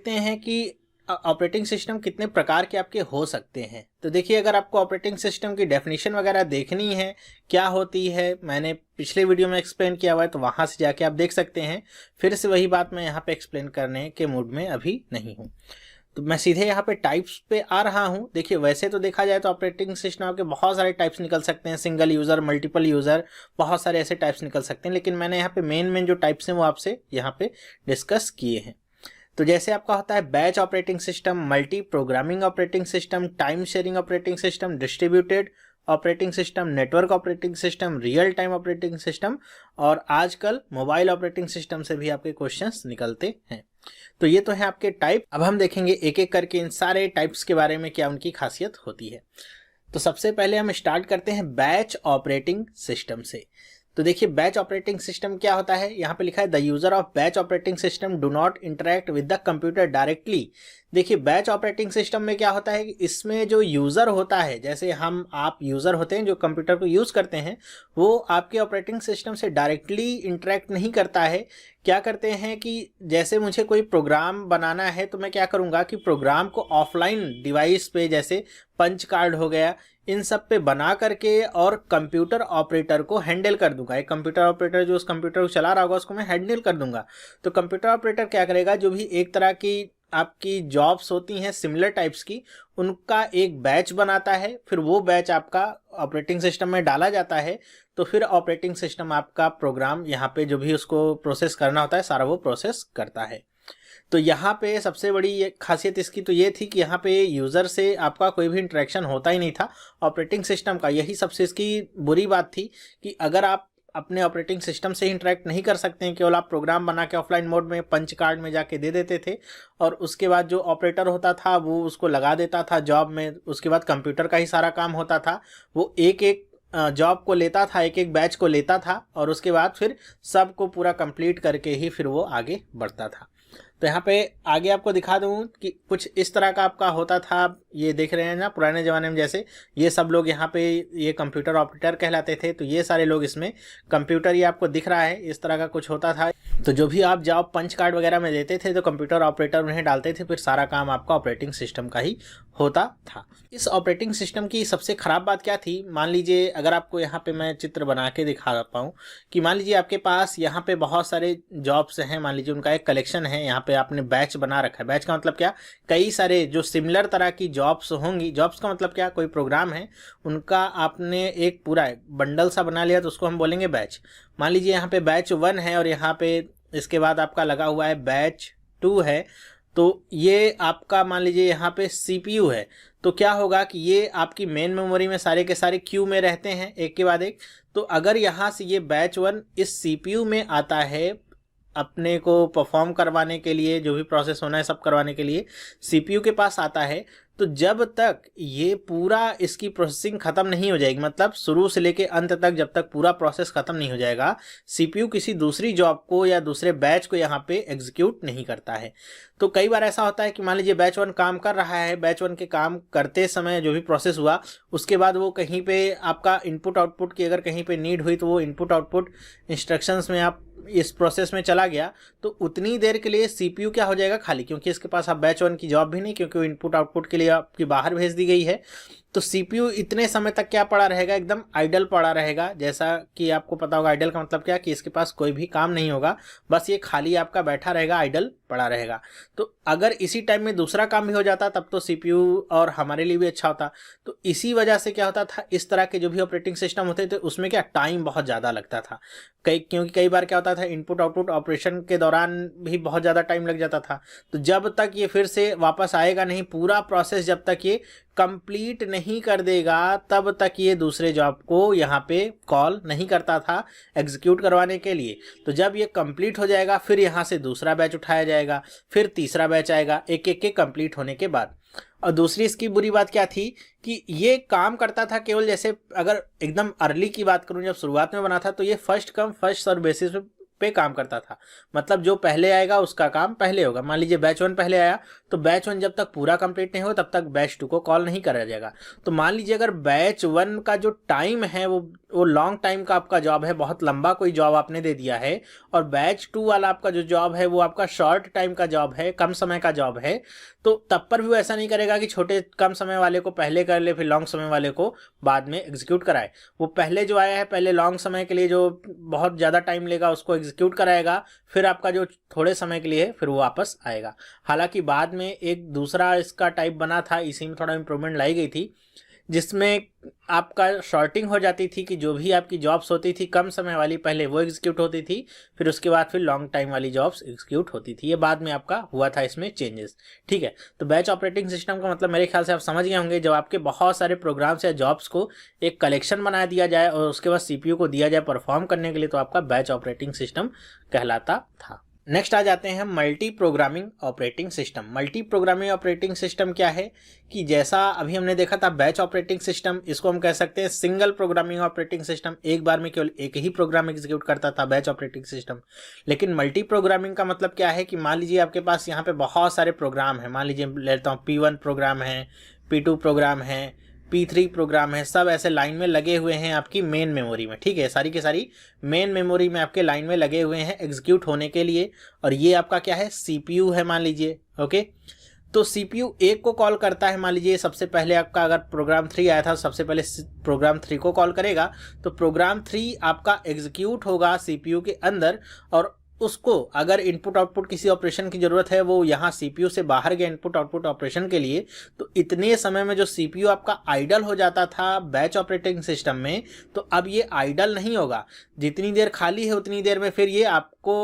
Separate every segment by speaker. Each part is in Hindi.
Speaker 1: देखते हैं कि ऑपरेटिंग सिस्टम कितने प्रकार के आपके हो सकते हैं। तो देखिए, अगर आपको ऑपरेटिंग सिस्टम की डेफिनेशन वगैरह देखनी है, क्या होती है, मैंने पिछले वीडियो में एक्सप्लेन किया हुआ है, तो वहाँ से जाके आप देख सकते हैं। फिर से वही बात मैं यहाँ पे एक्सप्लेन करने के मूड में अभी नहीं हूँ, तो मैं सीधे यहाँ पे टाइप्स पे आ रहा हूँ। देखिए, वैसे तो देखा जाए तो ऑपरेटिंग सिस्टम के बहुत सारे टाइप्स निकल सकते हैं, सिंगल यूज़र, मल्टीपल यूज़र, बहुत सारे ऐसे टाइप्स निकल सकते हैं। लेकिन मैंने यहाँ पे मेन जो टाइप्स हैं वो आपसे यहाँ पे डिस्कस किए हैं। तो जैसे आपका होता है batch operating system, multi programming operating system, time sharing operating system, distributed operating system, network operating system, real time operating system, और आजकल मोबाइल ऑपरेटिंग सिस्टम से भी आपके क्वेश्चंस निकलते हैं। तो ये तो है आपके टाइप। अब हम देखेंगे एक एक करके इन सारे टाइप्स के बारे में, क्या उनकी खासियत होती है। तो सबसे पहले हम स्टार्ट करते हैं बैच ऑपरेटिंग सिस्टम से। तो देखिए, बैच ऑपरेटिंग सिस्टम क्या होता है, यहाँ पे लिखा है the user of batch operating system do not interact with the computer directly. देखिए, बैच ऑपरेटिंग सिस्टम में क्या होता है कि इसमें जो यूज़र होता है, जैसे आप यूज़र होते हैं जो कंप्यूटर को यूज़ करते हैं, वो आपके ऑपरेटिंग सिस्टम से डायरेक्टली इंटरेक्ट नहीं करता है। क्या करते हैं कि जैसे मुझे कोई प्रोग्राम बनाना है, तो मैं क्या करूँगा कि प्रोग्राम को ऑफलाइन डिवाइस पे, जैसे पंच कार्ड हो गया, इन सब पे बना करके और कंप्यूटर ऑपरेटर को हैंडल कर दूंगा। एक कंप्यूटर ऑपरेटर जो उस कंप्यूटर को चला रहा होगा उसको मैं हैंडल कर दूंगा। तो कंप्यूटर ऑपरेटर क्या करेगा, जो भी एक तरह की आपकी जॉब्स होती हैं सिमिलर टाइप्स की, उनका एक बैच बनाता है, फिर वो बैच आपका ऑपरेटिंग सिस्टम में डाला जाता है। तो फिर ऑपरेटिंग सिस्टम आपका प्रोग्राम यहाँ पे जो भी उसको प्रोसेस करना होता है सारा वो प्रोसेस करता है। तो यहाँ पे सबसे बड़ी खासियत इसकी तो ये थी कि यहाँ पे यूज़र से आपका कोई भी इंटरेक्शन होता ही नहीं था ऑपरेटिंग सिस्टम का। यही सबसे इसकी बुरी बात थी कि अगर आप अपने ऑपरेटिंग सिस्टम से इंटरेक्ट नहीं कर सकते हैं, केवल आप प्रोग्राम बना के ऑफलाइन मोड में पंच कार्ड में जाके दे देते थे, और उसके बाद जो ऑपरेटर होता था वो उसको लगा देता था जॉब में। उसके बाद कंप्यूटर का ही सारा काम होता था, वो एक एक जॉब को लेता था, एक एक बैच को लेता था, और उसके बाद फिर सबको पूरा कंप्लीट करके ही फिर वो आगे बढ़ता था। तो यहाँ पे आगे आपको दिखा दूँ कि कुछ इस तरह का आपका होता था। ये देख रहे हैं ना, पुराने ज़माने में जैसे ये सब लोग यहाँ पे ये कंप्यूटर ऑपरेटर कहलाते थे। तो ये सारे लोग इसमें कंप्यूटर, ये आपको दिख रहा है, इस तरह का कुछ होता था। तो जो भी आप जॉब पंच कार्ड वगैरह में देते थे तो कंप्यूटर ऑपरेटर उन्हें डालते थे, फिर सारा काम आपका ऑपरेटिंग सिस्टम का ही होता था। इस ऑपरेटिंग सिस्टम की सबसे ख़राब बात क्या थी, मान लीजिए अगर आपको यहाँ पे मैं चित्र बना के दिखा पाऊँ कि मान लीजिए आपके पास यहाँ पे बहुत सारे जॉब्स हैं, मान लीजिए उनका एक कलेक्शन है, यहाँ पे आपने बैच बना रखा है। बैच का मतलब क्या, कई सारे जो सिमिलर तरह की जॉब्स होंगी। जॉब्स का मतलब क्या, कोई प्रोग्राम है उनका आपने एक पूरा बंडल सा बना लिया, तो उसको हम बोलेंगे बैच। मान लीजिए यहाँ पे बैच 1 है और यहाँ पे इसके बाद आपका लगा हुआ है बैच 2 है। तो ये आपका मान लीजिए यहाँ पे CPU है। तो क्या होगा कि ये आपकी मेन मेमोरी में सारे के सारे क्यू में रहते हैं एक के बाद एक। तो अगर यहाँ से ये बैच 1 इस CPU में आता है अपने को परफॉर्म करवाने के लिए, जो भी प्रोसेस होना है सब करवाने के लिए CPU के पास आता है, तो जब तक ये पूरा इसकी प्रोसेसिंग ख़त्म नहीं हो जाएगी, मतलब शुरू से लेके अंत तक जब तक पूरा प्रोसेस ख़त्म नहीं हो जाएगा, CPU किसी दूसरी जॉब को या दूसरे बैच को यहाँ पे एग्जीक्यूट नहीं करता है। तो कई बार ऐसा होता है कि मान लीजिए बैच 1 काम कर रहा है, बैच 1 के काम करते समय जो भी प्रोसेस हुआ, उसके बाद वो कहीं पे आपका इनपुट आउटपुट की अगर कहीं पे नीड हुई, तो वो इनपुट आउटपुट इंस्ट्रक्शंस में आप इस प्रोसेस में चला गया, तो उतनी देर के लिए CPU क्या हो जाएगा खाली, क्योंकि इसके पास अब बैच 1 की जॉब भी नहीं, क्योंकि वो इनपुट आउटपुट के लिए आपकी बाहर भेज दी गई है। तो CPU इतने समय तक क्या पड़ा रहेगा, एकदम आइडल पड़ा रहेगा। जैसा कि आपको पता होगा आइडल का मतलब क्या, कि इसके पास कोई भी काम नहीं होगा, बस ये खाली आपका बैठा रहेगा, आइडल पड़ा रहेगा। तो अगर इसी टाइम में दूसरा काम भी हो जाता तब तो CPU और हमारे लिए भी अच्छा होता। तो इसी वजह से क्या होता था, इस तरह के जो भी ऑपरेटिंग सिस्टम होते थे उसमें क्या टाइम बहुत ज़्यादा लगता था। क्योंकि कई बार क्या होता था, इनपुट आउटपुट ऑपरेशन के दौरान भी बहुत ज़्यादा टाइम लग जाता था। तो जब तक ये फिर से वापस आएगा नहीं, पूरा प्रोसेस जब तक ये कंप्लीट नहीं कर देगा, तब तक ये दूसरे जॉब को यहाँ पे कॉल नहीं करता था एग्जीक्यूट करवाने के लिए। तो जब ये कंप्लीट हो जाएगा, फिर यहाँ से दूसरा बैच उठाया जाएगा, फिर तीसरा बैच आएगा, एक एक के कंप्लीट होने के बाद। और दूसरी इसकी बुरी बात क्या थी कि ये काम करता था केवल, जैसे अगर एकदम अर्ली की बात करूं, जब शुरुआत में बना था, तो ये first come first serve basis पे काम करता था। मतलब जो पहले आएगा उसका काम पहले होगा। मान लीजिए बैच 1 पहले आया, तो बैच 1 जब तक पूरा कंप्लीट नहीं होगा तब तक बैच 2 को कॉल नहीं करा जाएगा। तो मान लीजिए अगर बैच 1 का जो टाइम है वो वो लॉन्ग टाइम का आपका जॉब है, बहुत लंबा कोई जॉब आपने दे दिया है, और बैच 2 वाला आपका जो जॉब है वो आपका शॉर्ट टाइम का जॉब है, कम समय का जॉब है, तो तब पर भी वो ऐसा नहीं करेगा कि छोटे कम समय वाले को पहले कर ले फिर लॉन्ग समय वाले को बाद में एग्जीक्यूट कराए। वो पहले जो आया है पहले लॉन्ग समय के लिए जो बहुत ज़्यादा टाइम लेगा उसको एग्जीक्यूट कराएगा, फिर आपका जो थोड़े समय के लिए है फिर वो वापस आएगा। हालांकि बाद में एक दूसरा इसका टाइप बना था, इसी में थोड़ा इंप्रूवमेंट लाई गई थी, जिसमें आपका शॉर्टिंग हो जाती थी कि जो भी आपकी जॉब्स होती थी कम समय वाली पहले वो एग्जीक्यूट होती थी, फिर उसके बाद फिर लॉन्ग टाइम वाली जॉब्स एग्जीक्यूट होती थी। ये बाद में आपका हुआ था इसमें चेंजेस। ठीक है, तो बैच ऑपरेटिंग सिस्टम का मतलब मेरे ख्याल से आप समझ गए होंगे, जब आपके बहुत सारे प्रोग्राम्स या जॉब्स को एक कलेक्शन बना दिया जाए और उसके बाद CPU को दिया जाए परफॉर्म करने के लिए, तो आपका बैच ऑपरेटिंग सिस्टम कहलाता था। नेक्स्ट आ जाते हैं multi programming operating system. Multi programming operating system क्या है कि जैसा अभी हमने देखा था बैच ऑपरेटिंग सिस्टम, इसको हम कह सकते हैं सिंगल प्रोग्रामिंग ऑपरेटिंग सिस्टम, एक बार में केवल एक ही प्रोग्राम एग्जीक्यूट करता था बैच ऑपरेटिंग सिस्टम। लेकिन मल्टी प्रोग्रामिंग का मतलब क्या है कि मान लीजिए आपके पास यहाँ पे बहुत सारे प्रोग्राम है, मान लीजिए लेता हूँ P1 प्रोग्राम है, P2 प्रोग्राम है, P3 प्रोग्राम है, सब ऐसे लाइन में लगे हुए हैं आपकी मेन मेमोरी में। ठीक है, सारी की सारी मेन मेमोरी में आपके लाइन में लगे हुए हैं एग्जीक्यूट होने के लिए, और ये आपका क्या है CPU है मान लीजिए। ओके, तो CPU एक को कॉल करता है, मान लीजिए सबसे पहले आपका अगर प्रोग्राम 3 आया था, सबसे पहले प्रोग्राम 3 को कॉल करेगा, तो प्रोग्राम 3 आपका एग्जीक्यूट होगा CPU के अंदर, और उसको अगर इनपुट आउटपुट किसी ऑपरेशन की ज़रूरत है, वो यहाँ CPU से बाहर गया इनपुट आउटपुट ऑपरेशन के लिए, तो इतने समय में जो CPU आपका आइडल हो जाता था बैच ऑपरेटिंग सिस्टम में, तो अब ये आइडल नहीं होगा, जितनी देर खाली है उतनी देर में फिर ये आपको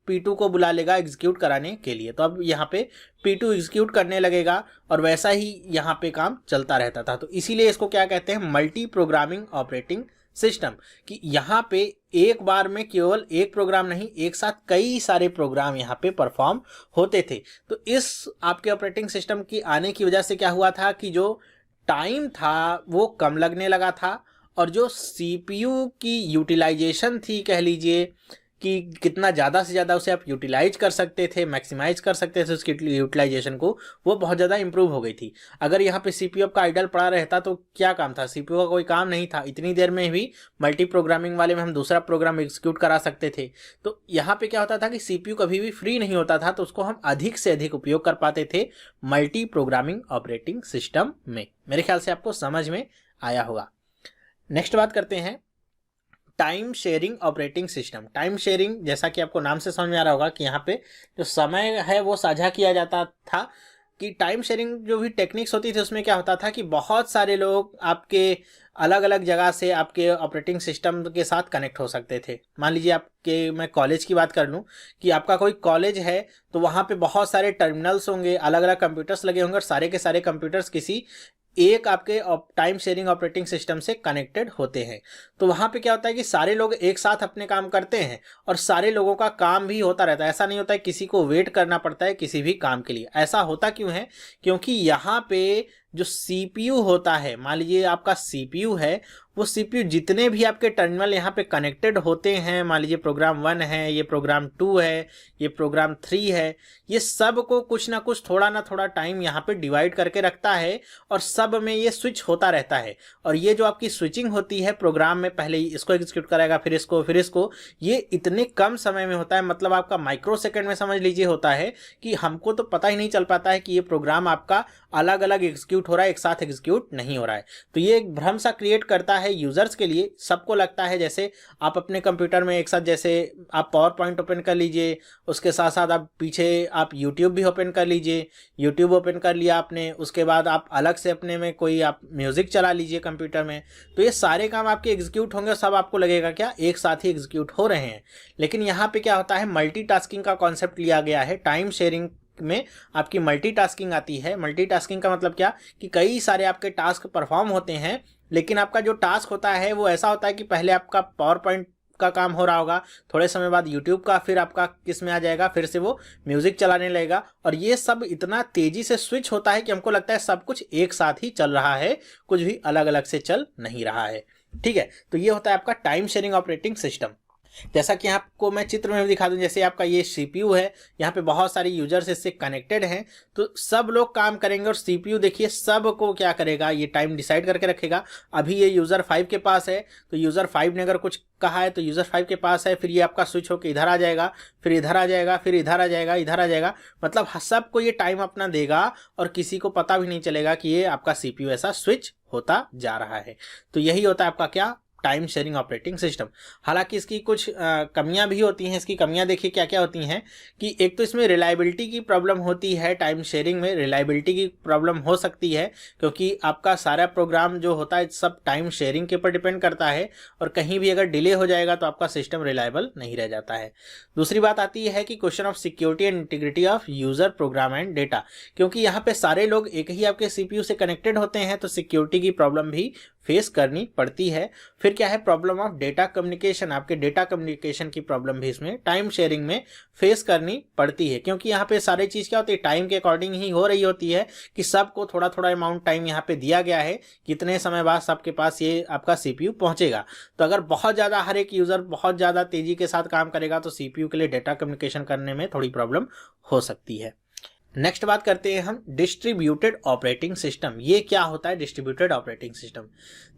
Speaker 1: P2 को बुला लेगा एग्जीक्यूट कराने के लिए। तो अब यहाँ पे P2 एग्जीक्यूट करने लगेगा, और वैसा ही यहाँ पे काम चलता रहता था। तो इसीलिए इसको क्या कहते हैं, मल्टी प्रोग्रामिंग ऑपरेटिंग सिस्टम, कि यहाँ पे एक बार में केवल एक प्रोग्राम नहीं, एक साथ कई सारे प्रोग्राम यहाँ पे परफॉर्म होते थे। तो इस आपके ऑपरेटिंग सिस्टम की आने की वजह से क्या हुआ था कि जो टाइम था वो कम लगने लगा था, और जो CPU की यूटिलाइजेशन थी, कह लीजिए कि कितना ज़्यादा से ज़्यादा उसे आप यूटिलाइज कर सकते थे, मैक्सिमाइज कर सकते थे उसकी यूटिलाइजेशन को, वो बहुत ज़्यादा इंप्रूव हो गई थी। अगर यहाँ पे CPU का आइडल पड़ा रहता तो क्या काम था, CPU का कोई काम नहीं था, इतनी देर में भी मल्टी प्रोग्रामिंग वाले में हम दूसरा प्रोग्राम एग्जीक्यूट करा सकते थे। तो यहाँ पे क्या होता था कि CPU कभी भी फ्री नहीं होता था, तो उसको हम अधिक से अधिक उपयोग कर पाते थे मल्टी प्रोग्रामिंग ऑपरेटिंग सिस्टम में। मेरे ख्याल से आपको समझ में आया होगा। नेक्स्ट बात करते हैं time sharing operating system. Time sharing, जैसा कि आपको नाम से समझ में आ रहा होगा कि यहाँ पे जो समय है वो साझा किया जाता था, कि टाइम शेयरिंग जो भी टेक्निक्स होती थी उसमें क्या होता था कि बहुत सारे लोग आपके अलग अलग जगह से आपके ऑपरेटिंग सिस्टम के साथ कनेक्ट हो सकते थे। मान लीजिए आपके, मैं कॉलेज की बात कर लूँ कि आपका कोई कॉलेज है, तो वहाँ पे बहुत सारे टर्मिनल्स होंगे, अलग अलग कंप्यूटर्स लगे होंगे, और सारे के सारे कंप्यूटर्स किसी एक आपके टाइम शेयरिंग ऑपरेटिंग सिस्टम से कनेक्टेड होते हैं। तो वहाँ पे क्या होता है कि सारे लोग एक साथ अपने काम करते हैं, और सारे लोगों का काम भी होता रहता है। ऐसा नहीं होता है किसी को वेट करना पड़ता है किसी भी काम के लिए। ऐसा होता क्यों है, क्योंकि यहाँ पे जो CPU होता है, मान लीजिए आपका CPU है, वो CPU जितने भी आपके टर्मिनल यहाँ पे कनेक्टेड होते हैं, मान लीजिए प्रोग्राम 1 है, ये प्रोग्राम 2 है, ये प्रोग्राम 3 है, ये सब को कुछ ना कुछ थोड़ा ना थोड़ा टाइम यहाँ पे डिवाइड करके रखता है, और सब में ये स्विच होता रहता है। और ये जो आपकी स्विचिंग होती है प्रोग्राम में, पहले इसको एग्जीक्यूट कराएगा फिर इसको फिर इसको, ये इतने कम समय में होता है, मतलब आपका माइक्रो सेकेंड में समझ लीजिए होता है, कि हमको तो पता ही नहीं चल पाता है कि ये प्रोग्राम आपका अलग अलग एग्जीक्यूट हो रहा है, एक साथ एग्जीक्यूट नहीं हो रहा है। तो ये एक भ्रम सा क्रिएट करता है यूजर्स के लिए। सबको लगता है जैसे आप अपने कंप्यूटर में एक साथ, जैसे आप पावर पॉइंट ओपन कर लीजिए, उसके साथ साथ आप पीछे आप यूट्यूब भी ओपन कर लीजिए, यूट्यूब ओपन कर लिया आपने, उसके बाद आप अलग से अपने में कोई आप म्यूजिक चला लीजिए कंप्यूटर में, तो ये सारे काम आपके एग्जीक्यूट होंगे, सब आपको लगेगा क्या एक साथ ही एग्जीक्यूट हो रहे हैं। लेकिन यहाँ पे क्या होता है, मल्टीटास्किंग का कॉन्सेप्ट लिया गया है। टाइम शेयरिंग में आपकी मल्टीटास्किंग आती है। मल्टीटास्किंग का मतलब क्या, कि कई सारे आपके टास्क परफॉर्म होते हैं, लेकिन आपका जो टास्क होता है वो ऐसा होता है कि पहले आपका पावर पॉइंट का काम हो रहा होगा, थोड़े समय बाद यूट्यूब का, फिर आपका किस में आ जाएगा, फिर से वो म्यूजिक चलाने लगेगा, और ये सब इतना तेजी से स्विच होता है कि हमको लगता है सब कुछ एक साथ ही चल रहा है, कुछ भी अलग अलग से चल नहीं रहा है। ठीक है, तो ये होता है आपका टाइम शेयरिंग ऑपरेटिंग सिस्टम। जैसा कि आपको मैं चित्र में भी दिखा दूं, जैसे आपका ये CPU है, यहाँ पे बहुत सारे यूजर्स इससे कनेक्टेड हैं, तो सब लोग काम करेंगे और CPU देखिए सब को क्या करेगा, ये टाइम डिसाइड करके रखेगा। अभी ये यूज़र 5 के पास है, तो यूज़र 5 ने अगर कुछ कहा है तो यूज़र 5 के पास है, फिर ये आपका स्विच होकर इधर आ जाएगा, फिर इधर आ जाएगा, फिर इधर आ जाएगा, इधर आ जाएगा, मतलब सबको ये टाइम अपना देगा और किसी को पता भी नहीं चलेगा कि ये आपका CPU ऐसा स्विच होता जा रहा है। तो यही होता है आपका क्या, टाइम शेयरिंग ऑपरेटिंग सिस्टम। हालांकि इसकी कुछ कमियां भी होती हैं। इसकी कमियां देखिए क्या क्या होती हैं कि एक तो इसमें रिलायबिलिटी की प्रॉब्लम होती है। टाइम शेयरिंग में रिलायबिलिटी की प्रॉब्लम हो सकती है क्योंकि आपका सारा प्रोग्राम जो होता है सब टाइम शेयरिंग के ऊपर डिपेंड करता है और कहीं भी अगर डिले हो जाएगा तो आपका सिस्टम रिलायबल नहीं रह जाता है। दूसरी बात आती है कि question of security and integrity of user program and data, क्योंकि यहाँ पे सारे लोग एक ही आपके CPU से कनेक्टेड होते हैं तो सिक्योरिटी की प्रॉब्लम भी फेस करनी पड़ती है। फिर क्या है, प्रॉब्लम ऑफ डेटा कम्युनिकेशन, आपके डेटा कम्युनिकेशन की प्रॉब्लम भी इसमें टाइम शेयरिंग में फेस करनी पड़ती है, क्योंकि यहाँ पे सारी चीज़ क्या होती है, टाइम के अकॉर्डिंग ही हो रही होती है कि सबको थोड़ा थोड़ा अमाउंट टाइम यहाँ पे दिया गया है, कितने समय बाद सबके पास ये आपका CPU पहुंचेगा। तो अगर बहुत ज़्यादा हर एक यूज़र बहुत ज़्यादा तेज़ी के साथ काम करेगा तो CPU के लिए डेटा कम्युनिकेशन करने में थोड़ी प्रॉब्लम हो सकती है। नेक्स्ट बात करते हैं हम डिस्ट्रीब्यूटेड ऑपरेटिंग सिस्टम। ये क्या होता है डिस्ट्रीब्यूटेड ऑपरेटिंग सिस्टम?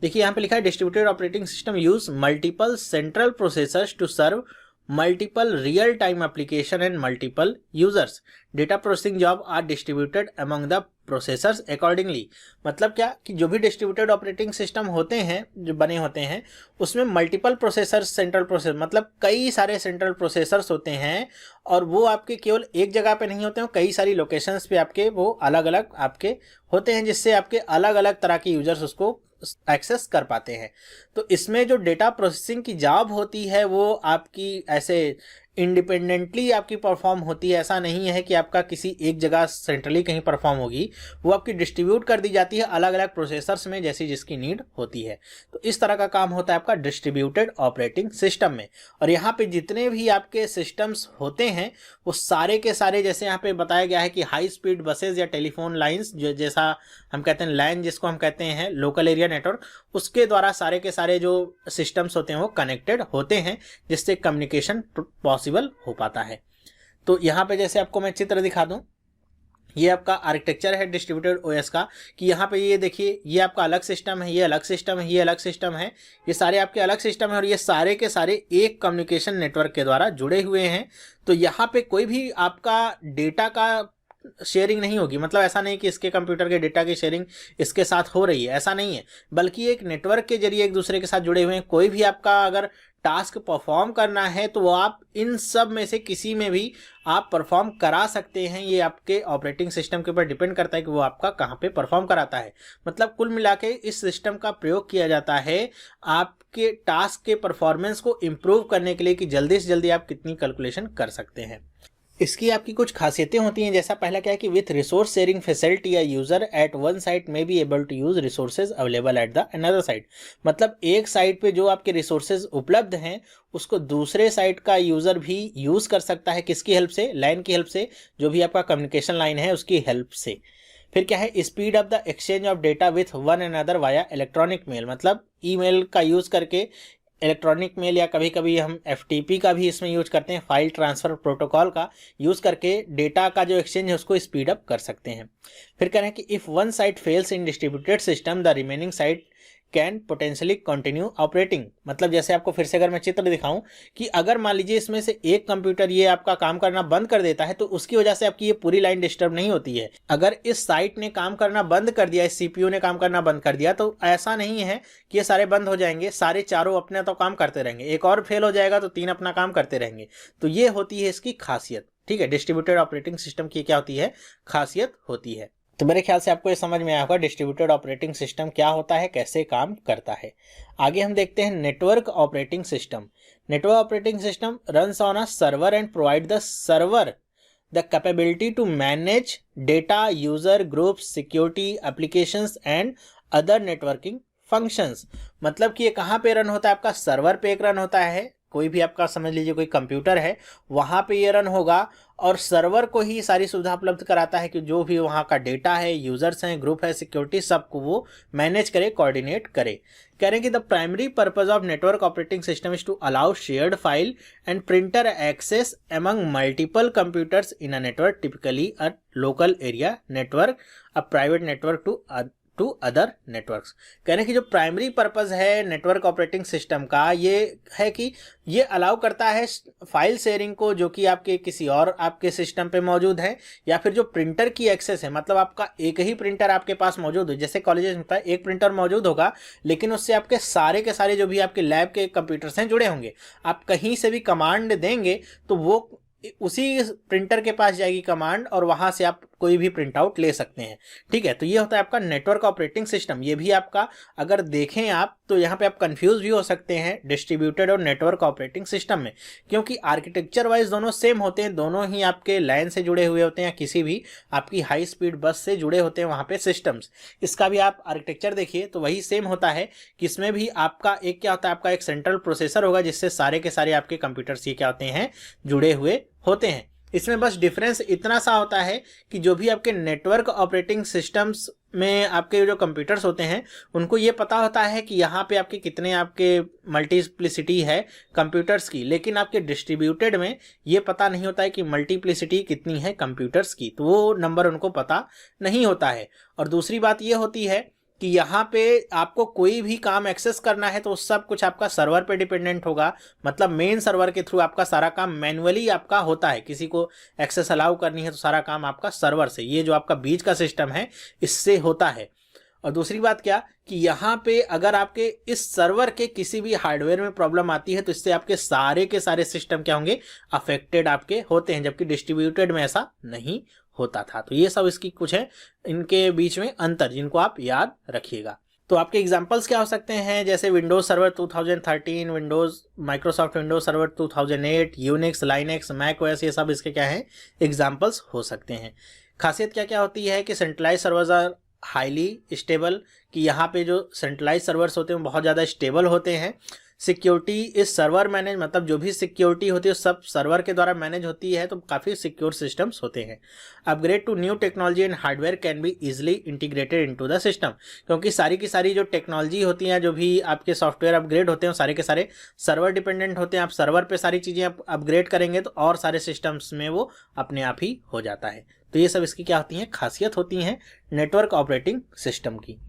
Speaker 1: देखिए यहाँ पे लिखा है distributed operating system use multiple central processors to serve multiple real time application and multiple users. Data processing job are distributed among the processors accordingly. मतलब क्या कि जो भी डिस्ट्रीब्यूटेड ऑपरेटिंग सिस्टम होते हैं जो बने होते हैं उसमें मल्टीपल प्रोसेसर्स, सेंट्रल प्रोसेसर मतलब कई सारे सेंट्रल प्रोसेसर्स होते हैं और वो आपके केवल एक जगह पे नहीं होते हैं, कई सारी लोकेशंस पे आपके वो अलग अलग आपके होते हैं, जिससे आपके अलग अलग तरह के यूजर्स उसको एक्सेस कर पाते हैं। तो इसमें जो डेटा प्रोसेसिंग की जॉब होती है वो आपकी ऐसे इंडिपेंडेंटली आपकी परफॉर्म होती है। ऐसा नहीं है कि आपका किसी एक जगह सेंट्रली कहीं परफॉर्म होगी, वो आपकी डिस्ट्रीब्यूट कर दी जाती है अलग अलग प्रोसेसर्स में जैसी जिसकी नीड होती है। तो इस तरह का काम होता है आपका डिस्ट्रीब्यूटेड ऑपरेटिंग सिस्टम में। और यहाँ पे जितने भी आपके सिस्टम्स होते हैं वो सारे के सारे, जैसे यहाँ पे बताया गया है कि हाई स्पीड बसेज या टेलीफोन लाइन्स जो जैसा हम कहते हैं लैन जिसको हम कहते हैं लोकल एरिया नेटवर्क, उसके द्वारा सारे के सारे जो सिस्टम्स होते हैं वो कनेक्टेड होते हैं जिससे कम्युनिकेशन पॉसिबल हो पाता है। तो यहाँ पे जैसे आपको मैं चित्र दिखा दूं, ये आपका आर्किटेक्चर है डिस्ट्रीब्यूटेड ओएस का कि यहाँ पे ये देखिए ये आपका अलग सिस्टम है, ये अलग सिस्टम है, ये अलग सिस्टम है, ये सारे आपके अलग सिस्टम है और ये सारे के सारे एक कम्युनिकेशन नेटवर्क के द्वारा जुड़े हुए हैं। तो यहाँ पे कोई भी आपका डेटा का शेयरिंग नहीं होगी। मतलब ऐसा नहीं कि इसके कंप्यूटर के डेटा की शेयरिंग इसके साथ हो रही है, ऐसा नहीं है, बल्कि एक नेटवर्क के जरिए एक दूसरे के साथ जुड़े हुए हैं। कोई भी आपका अगर टास्क परफॉर्म करना है तो वो आप इन सब में से किसी में भी आप परफॉर्म करा सकते हैं। ये आपके ऑपरेटिंग सिस्टम के ऊपर डिपेंड करता है कि वो आपका कहाँ पे परफॉर्म कराता है। मतलब कुल मिला के इस सिस्टम का प्रयोग किया जाता है आपके टास्क के परफॉर्मेंस को इम्प्रूव करने के लिए कि जल्दी से जल्दी आप कितनी कैलकुलेशन कर सकते हैं। इसकी आपकी कुछ खासियतें होती हैं। जैसा पहला क्या है कि विथ रिसोर्स शेयरिंग फैसिलिटी या यूजर एट वन साइट में be able to use resources available at the another site. मतलब एक साइट पे जो आपके रिसोर्सेज उपलब्ध हैं उसको दूसरे साइट का यूजर भी यूज कर सकता है। किसकी हेल्प से? लाइन की हेल्प से, जो भी आपका कम्युनिकेशन लाइन है उसकी हेल्प से। फिर क्या है, speed of the exchange of data with one another via electronic mail. मतलब ईमेल का यूज करके इलेक्ट्रॉनिक मेल या कभी कभी हम FTP का भी इसमें यूज करते हैं, फाइल ट्रांसफर प्रोटोकॉल का यूज करके डेटा का जो एक्सचेंज है उसको स्पीड अप कर सकते हैं। फिर कह रहे हैं कि if one site fails in distributed system the remaining site can potentially continue operating. मतलब जैसे आपको फिर से अगर मैं चित्र दिखाऊं कि अगर मान लीजिए इसमें से एक कंप्यूटर ये आपका काम करना बंद कर देता है तो उसकी वजह से आपकी ये पूरी लाइन डिस्टर्ब नहीं होती है। अगर इस साइट ने काम करना बंद कर दिया, इस CPU ने काम करना बंद कर दिया, तो ऐसा नहीं है कि ये सारे बंद हो जाएंगे, सारे चारों अपने तो काम करते रहेंगे, एक और फेल हो जाएगा तो तीन अपना काम करते रहेंगे। तो ये होती है इसकी खासियत। ठीक है, डिस्ट्रीब्यूटेड ऑपरेटिंग सिस्टम की क्या होती है, खासियत होती है। तो मेरे ख्याल से आपको ये समझ में आया होगा डिस्ट्रीब्यूटेड ऑपरेटिंग सिस्टम क्या होता है, कैसे काम करता है। आगे हम देखते हैं network operating system. Network operating system runs on a server and provide the server the capability to manage data, user groups, security, applications and other networking functions. मतलब कि ये कहाँ पे रन होता है, आपका सर्वर पे एक रन होता है, कोई भी आपका समझ लीजिए कोई कंप्यूटर है वहाँ पे ये रन होगा और सर्वर को ही सारी सुविधा उपलब्ध कराता है कि जो भी वहाँ का डेटा है, यूजर्स हैं, ग्रुप है, सिक्योरिटी, सबको वो मैनेज करे, कोऑर्डिनेट करे। कह रहे हैं कि the primary purpose of network operating system is to allow shared file and printer access among multiple computers in a network, typically a local area network, a private network to other networks. कह रहे हैं कि जो प्राइमरी पर्पस है नेटवर्क ऑपरेटिंग सिस्टम का, ये है कि ये अलाउ करता है फाइल शेयरिंग को, जो कि आपके किसी और आपके सिस्टम पे मौजूद है, या फिर जो प्रिंटर की एक्सेस है, मतलब आपका एक ही प्रिंटर आपके पास मौजूद हो। जैसे कॉलेजेस में होता है एक प्रिंटर मौजूद होगा, लेकिन उससे आपके सारे के सारे जो भी आपके लैब के कंप्यूटर्स हैं जुड़े होंगे। आप कहीं से भी कमांड देंगे तो वो उसी प्रिंटर के पास जाएगी कमांड, और वहां से आप कोई भी प्रिंट आउट ले सकते हैं। ठीक है, तो ये होता है आपका नेटवर्क ऑपरेटिंग सिस्टम। ये भी आपका अगर देखें आप तो यहाँ पे आप कंफ्यूज भी हो सकते हैं डिस्ट्रीब्यूटेड और नेटवर्क ऑपरेटिंग सिस्टम में, क्योंकि आर्किटेक्चर वाइज दोनों सेम होते हैं, दोनों ही आपके लैन से जुड़े हुए होते हैं या किसी भी आपकी हाई स्पीड बस से जुड़े होते हैं वहाँ पे सिस्टम्स। इसका भी आप आर्किटेक्चर देखिए तो वही सेम होता है कि इसमें भी आपका एक क्या होता है, आपका एक सेंट्रल प्रोसेसर होगा जिससे सारे के सारे आपके कंप्यूटर्स ये क्या होते हैं, जुड़े हुए होते हैं। इसमें बस डिफरेंस इतना सा होता है कि जो भी आपके नेटवर्क ऑपरेटिंग सिस्टम्स में आपके जो कंप्यूटर्स होते हैं उनको ये पता होता है कि यहाँ पे आपके कितने आपके मल्टीप्लिसिटी है कंप्यूटर्स की, लेकिन आपके डिस्ट्रीब्यूटेड में ये पता नहीं होता है कि मल्टीप्लिसिटी कितनी है कंप्यूटर्स की, तो वो नंबर उनको पता नहीं होता है। और दूसरी बात ये होती है कि यहाँ पे आपको कोई भी काम एक्सेस करना है तो सब कुछ आपका सर्वर पे डिपेंडेंट होगा, मतलब मेन सर्वर के थ्रू आपका सारा काम मैनुअली आपका होता है। किसी को एक्सेस अलाउ करनी है तो सारा काम आपका सर्वर से, ये जो आपका बीच का सिस्टम है इससे होता है। और दूसरी बात क्या कि यहाँ पे अगर आपके इस सर्वर के किसी भी हार्डवेयर में प्रॉब्लम आती है तो इससे आपके सारे के सारे सिस्टम क्या होंगे, अफेक्टेड आपके होते हैं, जबकि डिस्ट्रीब्यूटेड में ऐसा नहीं होता था। तो ये सब इसकी कुछ है इनके बीच में अंतर, जिनको आप याद रखिएगा। तो आपके एग्जांपल्स क्या हो सकते हैं, जैसे Windows server 2013, Windows Microsoft Windows server 2008, Unix, Linux, Mac OS, ये सब इसके क्या है एग्जांपल्स हो सकते हैं। खासियत क्या क्या होती है कि centralize servers are highly stable, कि यहाँ पे जो सेंट्रलाइज सर्वर्स होते हैं बहुत ज़्यादा स्टेबल होते हैं। सिक्योरिटी इस सर्वर मैनेज, मतलब जो भी सिक्योरिटी होती है सब सर्वर के द्वारा मैनेज होती है, तो काफ़ी सिक्योर सिस्टम्स होते हैं। Upgrade to new technology and hardware can be easily integrated into the system, क्योंकि सारी की सारी जो टेक्नोलॉजी होती हैं, जो भी आपके सॉफ्टवेयर अपग्रेड होते हैं सारे के सारे सर्वर डिपेंडेंट होते हैं। आप सर्वर पे सारी चीज़ें आप अपग्रेड करेंगे तो और सारे सिस्टम्स में वो अपने आप ही हो जाता है। तो ये सब इसकी क्या होती हैं, खासियत होती हैं नेटवर्क ऑपरेटिंग सिस्टम की।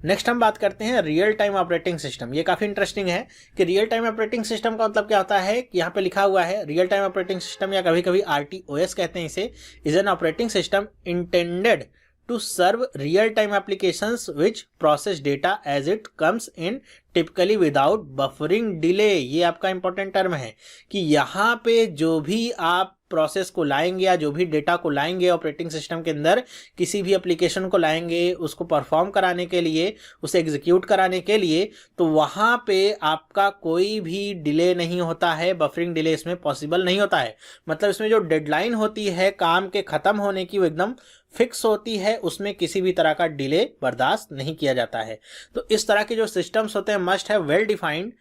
Speaker 1: नेक्स्ट हम बात करते हैं रियल टाइम ऑपरेटिंग सिस्टम। ये काफ़ी इंटरेस्टिंग है कि रियल टाइम ऑपरेटिंग सिस्टम का मतलब क्या होता है कि यहाँ पे लिखा हुआ है रियल टाइम ऑपरेटिंग सिस्टम, या कभी कभी RTOS कहते हैं इसे, is an operating system intended to serve real-time applications which process data as it comes in typically without buffering delay। ये आपका इंपॉर्टेंट टर्म है कि यहाँ पे जो भी आप प्रोसेस को लाएंगे या जो भी डेटा को लाएंगे ऑपरेटिंग सिस्टम के अंदर, किसी भी एप्लीकेशन को लाएंगे उसको परफॉर्म कराने के लिए, उसे एग्जीक्यूट कराने के लिए, तो वहाँ पे आपका कोई भी डिले नहीं होता है, बफरिंग डिले इसमें पॉसिबल नहीं होता है। मतलब इसमें जो डेडलाइन होती है काम के ख़त्म होने की वो एकदम फिक्स होती है, उसमें किसी भी तरह का डिले बर्दाश्त नहीं किया जाता है। तो इस तरह के जो सिस्टम्स होते हैं must have well defined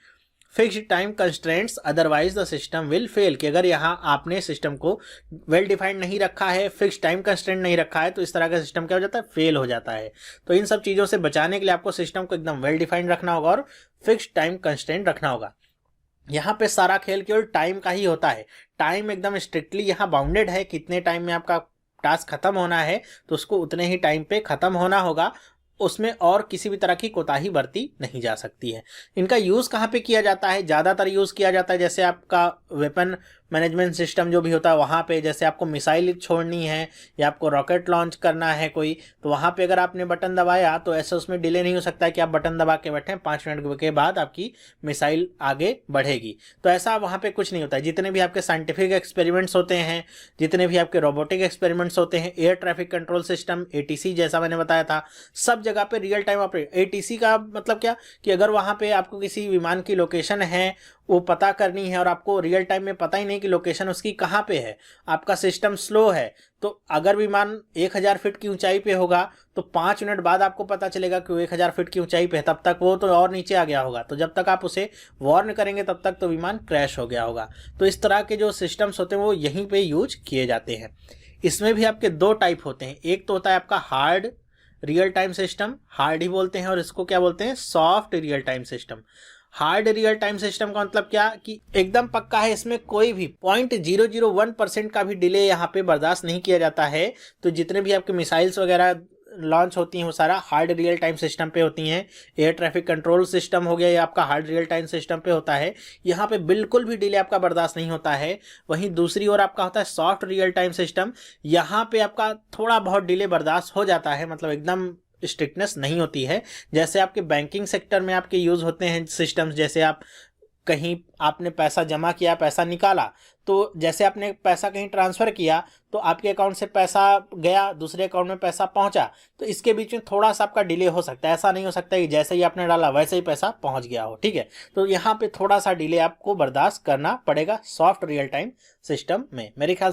Speaker 1: fixed time constraints otherwise the system will fail, कि अगर यहाँ आपने सिस्टम को वेल डिफाइंड नहीं रखा है, फिक्स्ड टाइम कंस्ट्रेंट नहीं रखा है, तो इस तरह का सिस्टम क्या हो जाता है, फेल हो जाता है। तो इन सब चीज़ों से बचाने के लिए आपको सिस्टम को एकदम वेल डिफाइंड रखना होगा और फिक्स्ड टाइम कंस्ट्रेंट रखना होगा। यहाँ पे सारा खेल केवल टाइम का ही होता है, टाइम एकदम स्ट्रिक्टली यहाँ बाउंडेड है, कितने टाइम में आपका टास्क खत्म होना है तो उसको उतने ही टाइम पे खत्म होना होगा, उसमें और किसी भी तरह की कोताही बरती नहीं जा सकती है। इनका यूज़ कहाँ पे किया जाता है, ज़्यादातर यूज़ किया जाता है जैसे आपका वेपन मैनेजमेंट सिस्टम जो भी होता है वहाँ पे, जैसे आपको मिसाइल छोड़नी है या आपको रॉकेट लॉन्च करना है कोई, तो वहाँ पे अगर आपने बटन दबाया तो ऐसा उसमें डिले नहीं हो सकता है कि आप बटन दबा के बैठें 5 मिनट के बाद आपकी मिसाइल आगे बढ़ेगी, तो ऐसा वहाँ पे कुछ नहीं होता है। जितने भी आपके साइंटिफिक एक्सपेरिमेंट्स होते हैं, जितने भी आपके रोबोटिक एक्सपेरिमेंट्स होते हैं, air traffic control system ATC जैसा मैंने बताया था, सब जगह पे रियल टाइम ऑपरेट। ATC का मतलब क्या कि अगर वहाँ पे आपको किसी विमान की लोकेशन है वो पता करनी है और आपको रियल टाइम में पता ही नहीं की लोकेशन उसकी कहाँ पे है। आपका सिस्टम स्लो है तो अगर विमान 1000 फीट की ऊंचाई पे होगा तो 5 मिनट बाद आपको पता चलेगा कि वो 1000 फीट की ऊंचाई पे है, तब तक वो तो और नीचे आ गया होगा। तो जब तक आप उसे वार्न करेंगे तब तक तो विमान क्रैश हो गया होगा। तो इस तरह के जो सिस्टम्स होते हैं वो यहीं पे यूज किए जाते हैं। इसमें भी आपके दो टाइप होते हैं, एक तो होता है आपका hard real time system, hard ही बोलते हैं, और इसको क्या बोलते हैं, soft real time system. Hard real time system का मतलब क्या कि एकदम पक्का है, इसमें कोई भी 0.001% का भी डिले यहाँ पे बर्दाश्त नहीं किया जाता है। तो जितने भी आपके मिसाइल्स वगैरह लॉन्च होती हैं वो सारा हार्ड रियल टाइम सिस्टम पे होती हैं। एयर ट्रैफिक कंट्रोल सिस्टम हो गया, ये आपका हार्ड रियल टाइम सिस्टम पे होता है। यहाँ पे बिल्कुल भी डिले आपका बर्दाश्त नहीं होता है। वहीं दूसरी ओर आपका होता है सॉफ्ट रियल टाइम सिस्टम, यहाँ पे आपका थोड़ा बहुत डिले बर्दाश्त हो जाता है, मतलब एकदम स्ट्रिक्टनेस नहीं होती है। जैसे आपके बैंकिंग सेक्टर में आपके यूज़ होते हैं सिस्टम्स, जैसे आप कहीं आपने पैसा जमा किया, पैसा निकाला, तो जैसे आपने पैसा कहीं ट्रांसफ़र किया तो आपके अकाउंट से पैसा गया, दूसरे अकाउंट में पैसा पहुंचा, तो इसके बीच में थोड़ा सा आपका डिले हो सकता है। ऐसा नहीं हो सकता कि जैसे ही आपने डाला वैसे ही पैसा पहुंच गया हो, ठीक है। तो यहाँ पे थोड़ा सा डिले आपको बर्दाश्त करना पड़ेगा सॉफ्ट रियल टाइम सिस्टम में, मेरे ख्याल